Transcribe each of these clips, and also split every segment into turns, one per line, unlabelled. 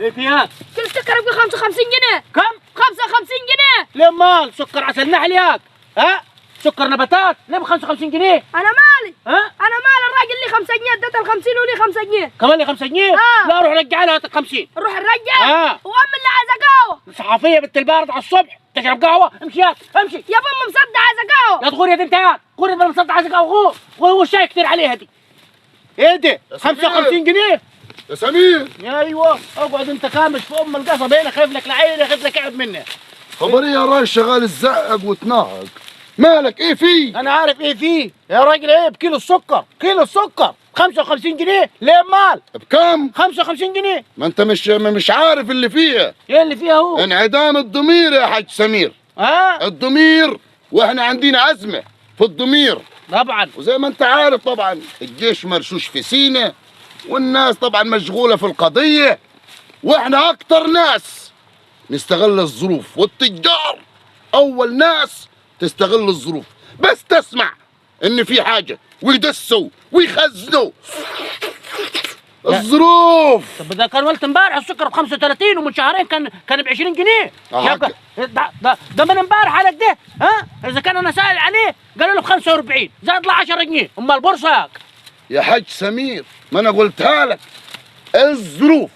ايه فيها؟
كل سكر ب 55 جنيه.
كم؟
55 جنيه.
ليه مال سكر عسل نحل ياك؟ ها؟ سكر نباتات ليه ب 55 جنيه؟
انا مالي.
ها؟
انا مالي، الراجل لي 5 جنيه اديته ال 50 ولي 5 جنيه.
كمان لي 5 جنيه؟ لا روح رجع لها 50.
نروح نرجع؟ وام اللي عايزه قهوه.
صحفيه بنت البارد على الصبح تشرب قهوه، امشي ياك امشي.
يا بابا مصدع عايزه قهوه.
يا تغور يا انت ياك، غور بدل مصدع عايزه قهوه، والشاي كتير عليها دي. ايه ده؟ 55 جنيه؟
يا سمير
ايوه اقعد انت كامش في ام القصب هنا، خايف لك لعيني، خايف لك قاعد منها.
خبري يا راجل شغال الزقق وتنهق، مالك ايه فيه؟
انا عارف ايه فيه يا راجل. ايه بكيلو السكر؟ كيلو السكر 55 جنيه ليه مال؟
بكم؟
55 جنيه.
ما انت مش عارف اللي فيها.
ايه اللي فيها هو؟
انعدام الضمير يا حاج سمير. الضمير، واحنا عندنا ازمه في الضمير
طبعا.
وزي ما انت عارف طبعا الجيش مرشوش في سينا، والناس طبعا مشغوله في القضيه، واحنا اكتر ناس نستغل الظروف، والتجار اول ناس تستغل الظروف. بس تسمع ان في حاجه ويدسوا ويخزنوا الظروف.
طب ده كان ولت امبارح السكر ب 35 ومن شهرين كان ب 20 جنيه. ده من امبارح على كده. اذا كان انا سائل عليه قالوا له ب 45 زاد له 10 جنيه. امال البورصه
يا حاج سمير ما انا قلتها لك، الظروف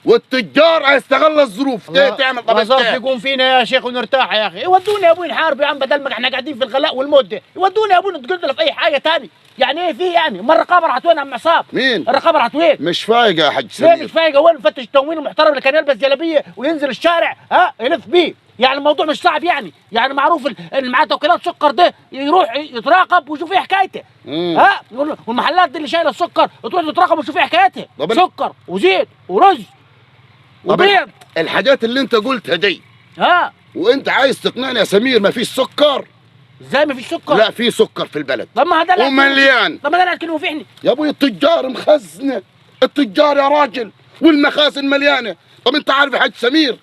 والتجار هيستغل الظروف. تعمل طب
ظرف يقوم فينا يا شيخ ونرتاح يا اخي. يودونا يا ابوي نحارب يا عم، بدل ما احنا قاعدين في الغلاء والموت ده. يودونا يا ابوي نتقتل في اي حاجه ثاني. يعني ايه في يعني؟ امال الرقابه راحت وين يا عم عصام؟
مين؟
الرقابه راحت وين؟
مش فايقه يا حاج سمير.
ليه مش فايقه؟ وين مفتش التموين المحترم اللي كان يلبس جلابيه وينزل الشارع يلف بيه؟ يعني الموضوع مش صعب يعني معروف اللي معاه توكيلات سكر ده يروح يتراقب ويشوف ايه حكايته. والمحلات دي اللي شايله السكر تروح تتراقب وتشوف ايه حكايتها. سكر وزيت ورز وبيض.
الحاجات اللي انت قلتها دي وانت عايز تقنعني يا سمير ما فيش سكر؟
ازاي ما فيش سكر؟
لا في سكر في البلد.
طب ما هذا
ومليان.
طب ما ده اللي فيحني
يا ابوي التجار مخزنه، التجار يا راجل، والمخازن مليانه. طب انت عارف يا حاج سمير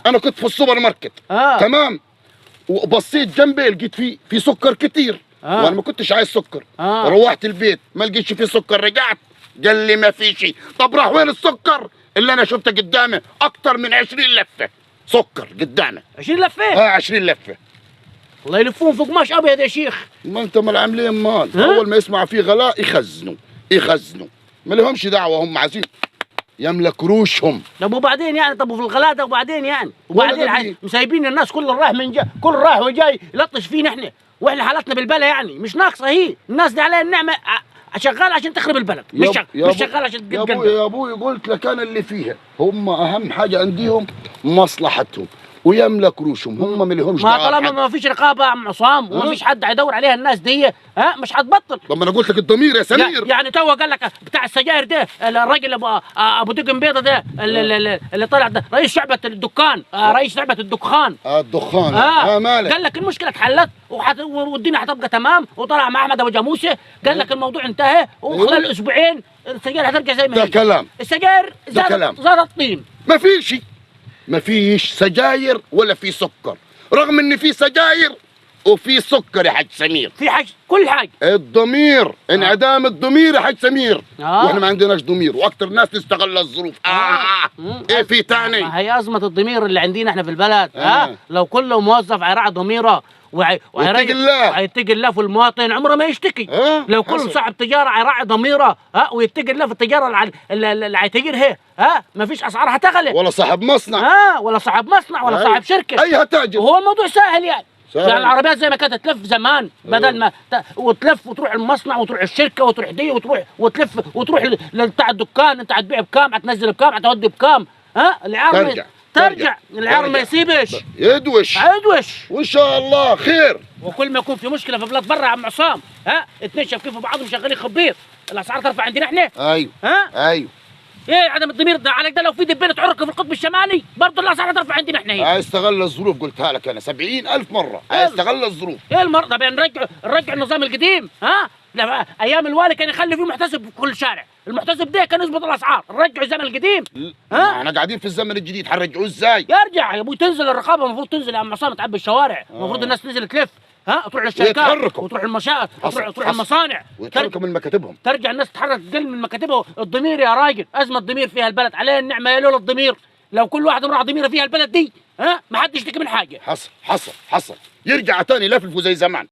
انا كنت في السوبر ماركت تمام، وبصيت جنبي لقيت في سكر كتير وانا ما كنتش عايز سكر. روحت البيت ما لقيتش فيه سكر، رجعت قال لي ما في شيء. طب راح وين السكر اللي انا شفته قدامي؟ اكتر من 20 لفه سكر قدامي.
20 لفه؟
20 لفه.
الله يلفون في قماش ابيض يا شيخ.
ما انت ما العاملين مال اول ما يسمعوا فيه غلاء يخزنوا ما لهمش دعوه، هم عايزين يملك روشهم.
طب وبعدين يعني؟ طب وفي الغلاء ده وبعدين يعني؟ وبعدين مسايبين الناس كل رايح من جاي، كل رايح وجاي يلطش فينا احنا، واحنا حالتنا بالبلا يعني مش ناقصه. هي الناس دي عليها النعمه شغال عشان تخرب البلد، مش شغال عشان تتقدم.
يا ابوي قلت لك انا اللي فيها، هم اهم حاجه عندهم مصلحتهم ويملك روشهم، هم ما لهمش دعوه.
ما طالما ما فيش رقابه يا عم عصام وما فيش حد هيدور عليها الناس دي مش هتبطل.
طب ما انا قلت لك الضمير يا سمير.
يعني تو قال لك بتاع السجاير ده الراجل ابو دقن بيضه ده اللي طلع ده رئيس شعبه الدكان، رئيس شعبه الدخان.
الدخان مالك؟
قال لك المشكله اتحلت والدنيا هتبقى تمام، وطلع مع احمد ابو جاموسه قال لك الموضوع انتهى وخلال اسبوعين السجاير هترجع زي ما هي.
ده كلام.
السجاير زادت طين.
ما فيش سجاير ولا في سكر، رغم ان في سجاير وفي سكر يا حاج سمير.
في حاجه كل حاجه.
الضمير انعدام الضمير يا حاج سمير. واحنا ما عندناش ضمير واكتر ناس نستغل الظروف. ايه في تاني؟
ما هي ازمه الضمير اللي عندنا احنا في البلد. لو كل موظف هيراعي ضميره ويتقي الله في المواطن عمره ما يشتكي. لو كل صاحب تجاره هيراعي ضميره ويتقي الله في التجاره اللي هيتاجرها ما فيش اسعار هتغلى،
ولا صاحب مصنع
ولا صاحب مصنع ولا صاحب شركه
اي هتاجر.
وهو الموضوع سهل يعني العربيات زي ما كانت تلف زمان بدل ما وتلف وتروح المصنع وتروح الشركه وتروح دي وتلف وتروح بتاع الدكان، انت هتبيع بكام، هتنزل بكام، هتودي بكام. العيار ترجع العيار ما يسيبش
يدوش وان شاء الله خير.
وكل ما يكون في مشكله في بلاد برا يا عم عصام اتنين شابكين في بعضهم شغالين خبيط، الاسعار ترفع عندنا احنا.
ايوه ايوه.
ايه عدم الضمير ده عليك؟ ده لو في دبانه عرق في القطب الشمالي برضه الاسعار هترفع عندنا احنا. هنا
هيستغل الظروف، قلتها لك انا 70,000 مره. هيستغل الظروف.
ايه المرة؟ طب نرجع النظام القديم. لا ايام الوالي كان يخلي فيه محتسب في كل شارع، المحتسب ده كان يظبط الاسعار. نرجعوا الزمن القديم.
احنا قاعدين في الزمن الجديد، هنرجعوه ازاي؟
يرجع يا ابوي. تنزل الرقابه، المفروض تنزل يا عم عصام تعبي الشوارع. المفروض الناس تنزل تلف تروح للشركات وتروح المشاة وتروح المصانع
وتحركوا من مكاتبهم.
ترجع الناس تتحرك تقل من مكاتبهم. الضمير يا راجل، ازمه الضمير فيها البلد عليها النعمه يا لولا الضمير لو كل واحد مراعي ضميره فيها البلد دي ما حدش يشتكي من حاجه.
حصل يرجع تاني لفلفوا زي زمان.